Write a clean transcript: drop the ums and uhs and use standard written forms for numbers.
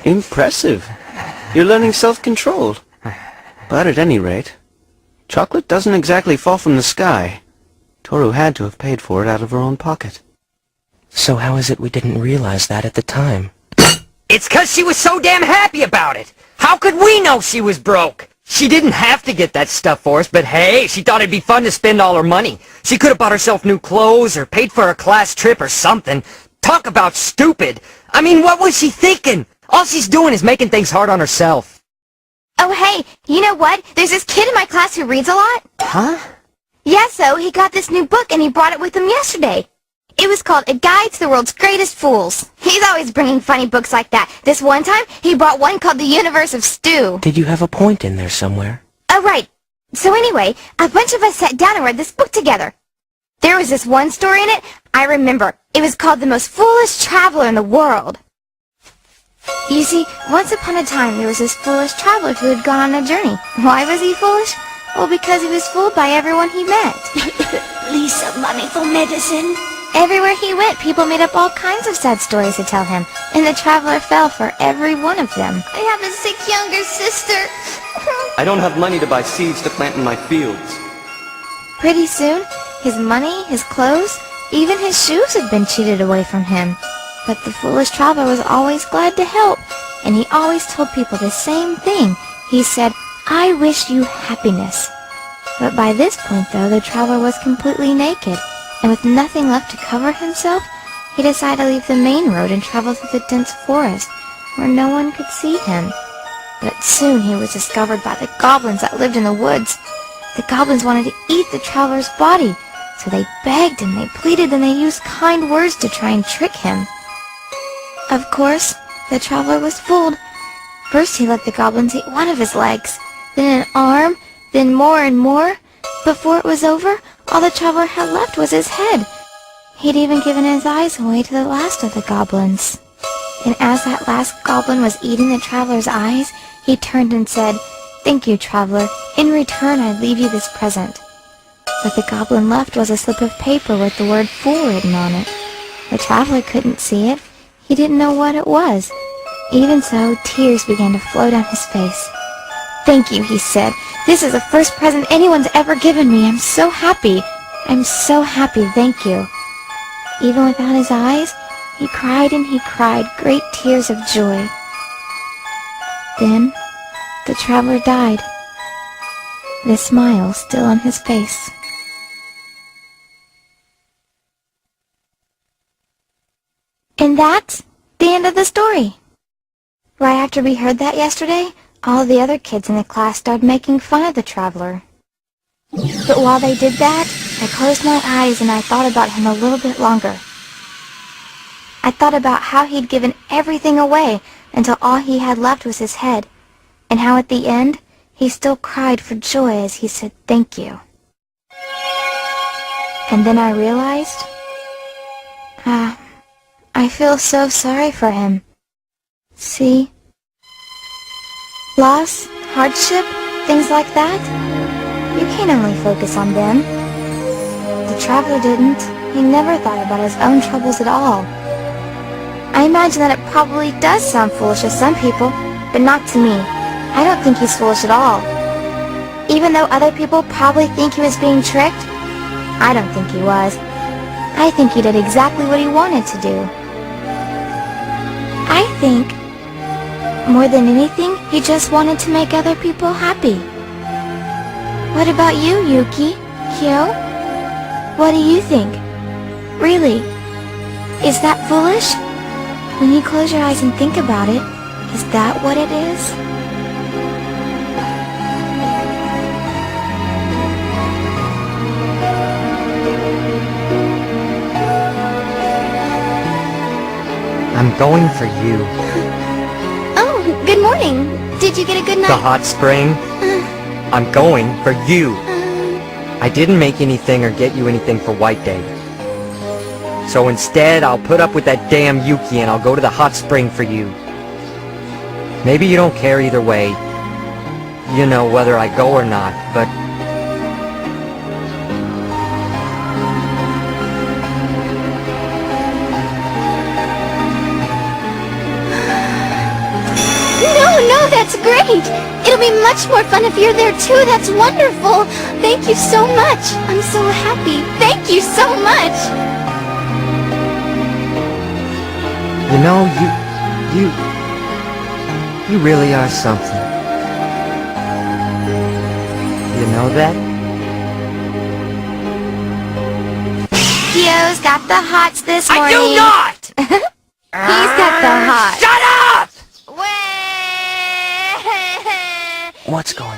Impressive. You're learning self-control. But at any rate, chocolate doesn't exactly fall from the sky. Toru had to have paid for it out of her own pocket. So how is it we didn't realize that at the time? It's 'cause she was so damn happy about it! How could we know she was broke? She didn't have to get that stuff for us, but hey, she thought it'd be fun to spend all her money. She could have bought herself new clothes or paid for a class trip or something. Talk about stupid! I mean, what was she thinking? All she's doing is making things hard on herself. Oh, hey, you know what? There's this kid in my class who reads a lot. Huh? Yeah, so he got this new book and he brought it with him yesterday. It was called A Guide to the World's Greatest Fools. He's always bringing funny books like that. This one time, he brought one called The Universe of Stew. Did you have a point in there somewhere? Oh, right. So anyway, a bunch of us sat down and read this book together. There was this one story in it I remember. It was called The Most Foolish Traveler in the World. You see, once upon a time, there was this foolish traveler who had gone on a journey. Why was he foolish? Well, because he was fooled by everyone he met. Please, some money for medicine. Everywhere he went, people made up all kinds of sad stories to tell him, and the traveler fell for every one of them. I have a sick younger sister. I don't have money to buy seeds to plant in my fields. Pretty soon, his money, his clothes, even his shoes had been cheated away from him. But the foolish traveler was always glad to help, and he always told people the same thing. He said, "I wish you happiness." But by this point, though, the traveler was completely naked, and with nothing left to cover himself, he decided to leave the main road and travel through the dense forest, where no one could see him. But soon he was discovered by the goblins that lived in the woods. The goblins wanted to eat the traveler's body, so they begged and they pleaded and they used kind words to try and trick him. Of course, the traveler was fooled. First he let the goblins eat one of his legs, then an arm, then more and more. Before it was over, all the traveler had left was his head. He'd even given his eyes away to the last of the goblins. And as that last goblin was eating the traveler's eyes, he turned and said, "Thank you, traveler. In return, I leave you this present." What the goblin left was a slip of paper with the word "fool" written on it. The traveler couldn't see it. He didn't know what it was. Even so, tears began to flow down his face. "Thank you," he said. "This is the first present anyone's ever given me. I'm so happy. I'm so happy, thank you." Even without his eyes, he cried and he cried great tears of joy. Then, the traveler died, the smile still on his face. And that's the end of the story. Right after we heard that yesterday, all the other kids in the class started making fun of the traveler. But while they did that, I closed my eyes and I thought about him a little bit longer. I thought about how he'd given everything away until all he had left was his head, and how at the end, he still cried for joy as he said thank you. And then I realized, I feel so sorry for him. See? Loss, hardship, things like that, you can't only focus on them. The traveler didn't. He never thought about his own troubles at all. I imagine that it probably does sound foolish to some people, but not to me. I don't think he's foolish at all. Even though other people probably think he was being tricked, I don't think he was. I think he did exactly what he wanted to do. I think, more than anything, he just wanted to make other people happy. What about you, Yuki? Kyo? What do you think? Really? Is that foolish? When you close your eyes and think about it, is that what it is? I'm going for you. Oh, good morning. Did you get a good night? The hot spring? I'm going for you. I didn't make anything or get you anything for White Day. So instead, I'll put up with that damn Yuki and I'll go to the hot spring for you. Maybe you don't care either way. You know, whether I go or not, but... great. It'll be much more fun if you're there too. That's wonderful. Thank you so much. I'm so happy. Thank you so much. You know, you really are something. You know that? Kyo's got the hots this morning. I do not! He's got the hots. Shut up! What's going